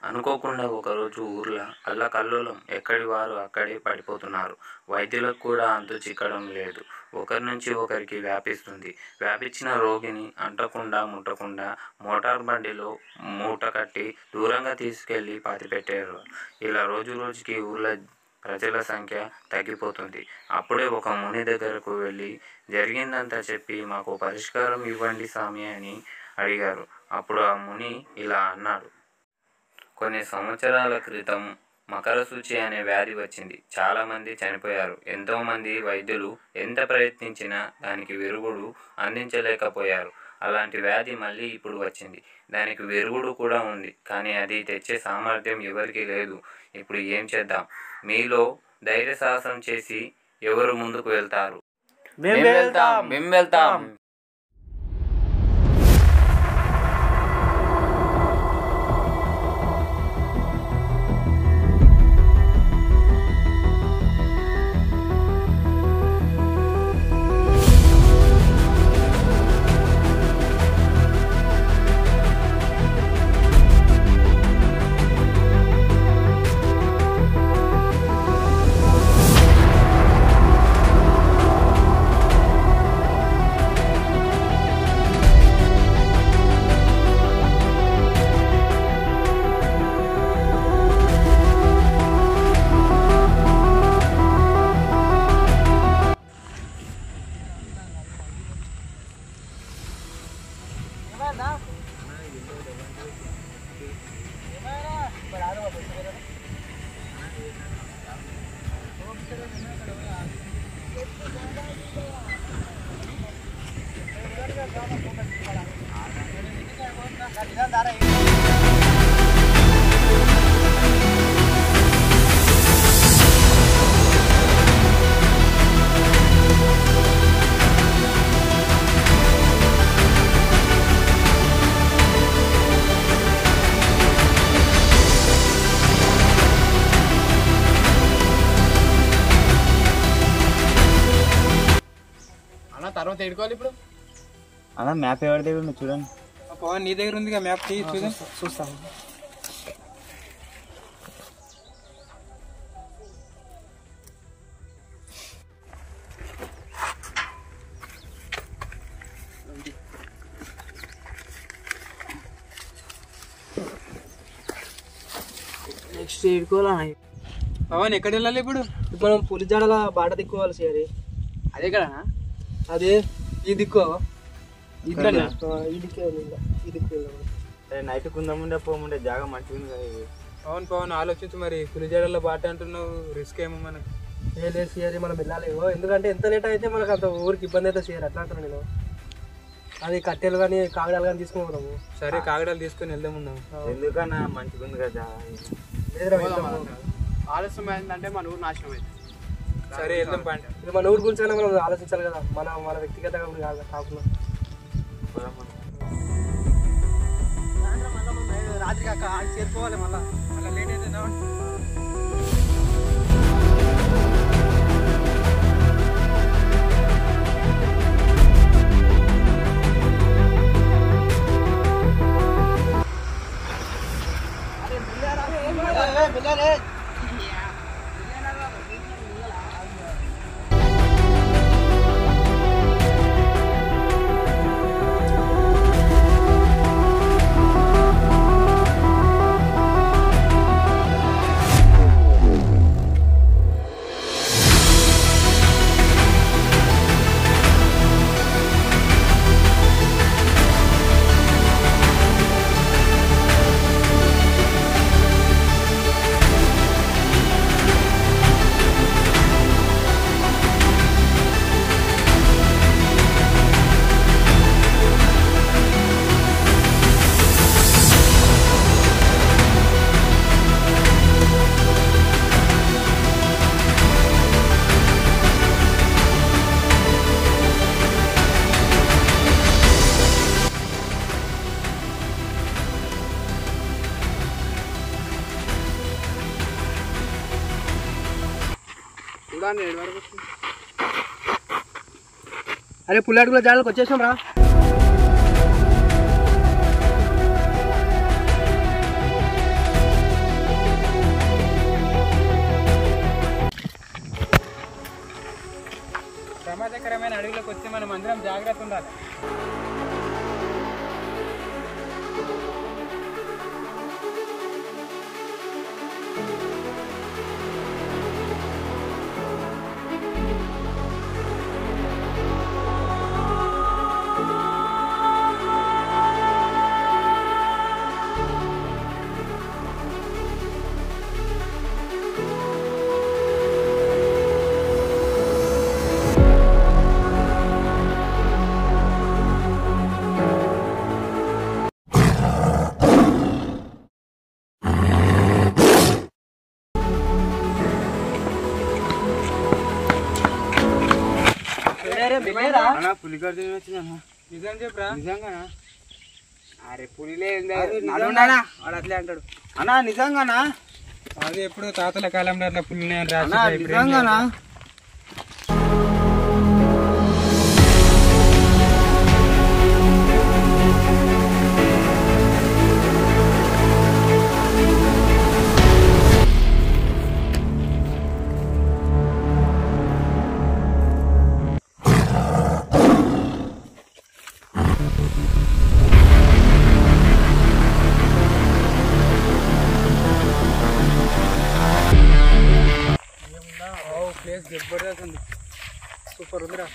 అనుకోకుండా ఒకరోజు ఊర్లో అల్లకల్లోలం ఎక్కడి వారు అక్కడే పడిపోతున్నారు. వైద్యులకు కూడా అంతు చిక్కడం లేదు. ఒకరి నుంచి ఒకరికి వ్యాపిస్తుంది. వ్యాపించిన రోగిని అంటకుండా ముట్టకుండా మోటార్ బండిలో మూట కట్టి దూరంగా తీసుకెళ్లి పాతిపెట్టారు. ఇలా రోజు రోజుకి ఊర్లో ప్రజల సంఖ్య తగ్గిపోతుంది. అప్పుడే ఒక ముని దగ్గరకు వెళ్ళి జరిగిందంతా చెప్పి మాకు పరిష్కారం ఇవ్వండి స్వామి అని అడిగారు. అప్పుడు ఆ ముని ఇలా అన్నాడు. కొన్ని సంవత్సరాల క్రితం మకర సూచి అనే వ్యాధి వచ్చింది. చాలామంది చనిపోయారు. ఎంతోమంది వైద్యులు ఎంత ప్రయత్నించినా దానికి విరుగుడు అందించలేకపోయారు. అలాంటి వ్యాధి మళ్ళీ ఇప్పుడు వచ్చింది. దానికి విరుగుడు కూడా ఉంది, కానీ అది తెచ్చే సామర్థ్యం ఎవరికీ లేదు. ఇప్పుడు ఏం చేద్దాం? మీలో ధైర్య సాహసం చేసి ఎవరు ముందుకు వెళ్తారు? మేము వెళ్తాం. తర్వాత ఎడుకోవాలి ఇప్పుడు. అలా మ్యాప్ ఎవరి దగ్గర ఉంది చూడండి. పవన్ నీ దగ్గర ఉంది మ్యాప్ చూస్తాను. నెక్స్ట్ ఎడుకోవాలి. పవన్ ఎక్కడ వెళ్ళాలి ఇప్పుడు? మనం పులిజాడల బాట దిక్కువాలి సార్. అదే కదా, అదే ఈ దిక్కు ఇట్లా ఈ దిక్కు ఈ దిక్కు నైట్ కుందముండే పోముండే జాగా మంచిగా ఉంది కదా. పవన్ ఆలోచించు. మరి పులిజాడల బాట అంటున్నావు, రిస్క్ ఏమో మనకు. ఏ లేదు సార్, మనం వెళ్ళాలి. ఎందుకంటే ఎంత లేట్ అయితే మనకు అంత ఊరికి ఇబ్బంది అయితే సార్. అట్లా అంటాను నేను. అది కట్టెలు కానీ కాగడాలు కానీ తీసుకున్నాము. సరే, కాగడాలు తీసుకొని వెళ్దాం. ఎందుకన్నా మంచిగా ఉంది కదా. ఆలస్యం అయిందంటే మన ఊరు నాశనం అయింది. సరే వెళ్దాం పండి. మన ఊరు గురించి మనం ఆలోచించాలి కదా, మన వ్యక్తిగతంగా కాకుండా. రాత్రికి అక్కడ చేరుకోవాలి. మళ్ళీ లేట్ అయితే అరే పుల్లాడుగుల జాడలకు వచ్చేసాం రా. జాగ్రత్త ఉండాలి. పులిగడ్డ వచ్చిందా? నిజం చెప్పరా? నిజంగానా? అరే పులిలే వాడు అట్లే అంటాడు. అన్నా నిజంగానా? అది ఎప్పుడు తాతల కాలంలో అట్లా పులినే అని అన్నా రాసి నిజంగానా? ప్లేస్ జబర్దస్త్ ఉంది. సూపర్ ఉందిరా.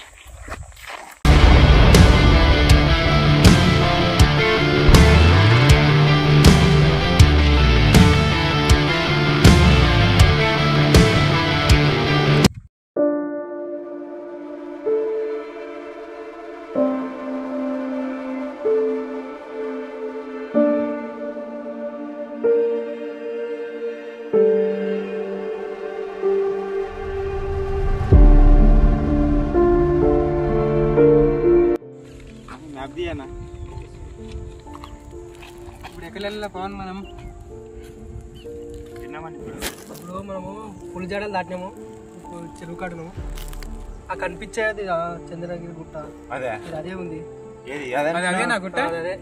ఇప్పుడు ఎక్కడ వెళ్ళాలి పవన్ మనం? ఇప్పుడు మనము పులిజాడలు దాటినాము, ఇప్పుడు చెరువు కాడున్నాము. ఆ కనిపించేది చంద్రగిరి గుట్ట, అదే అదే ఉంది. ఏది అదే నా గుట్ట. అదే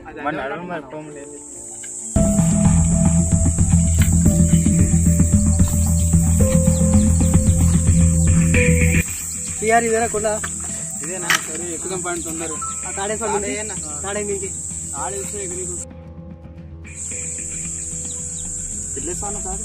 పిఆర్ ఇదేనా కొండ? ఇదేనా? సరే ఎక్కుదాం పని తొందర. ఆ తాడేశ్వరం తాడే మీకు పిల్లేస్తాను కాదు.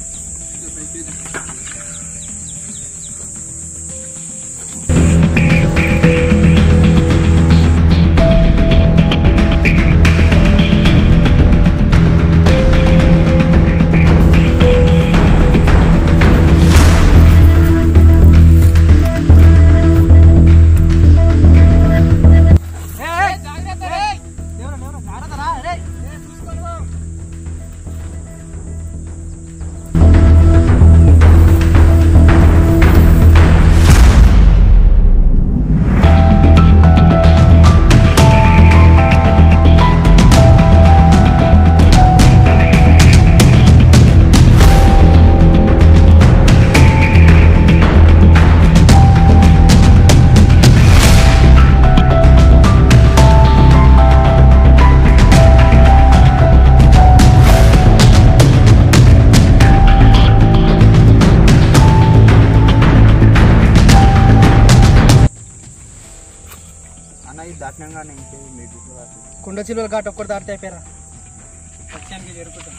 దాటినాగానే కొండ చిలువలు ఘాట్ ఒక్కటి దాటితే అయిపోయారా? పచ్చానికి జరుపుతాం.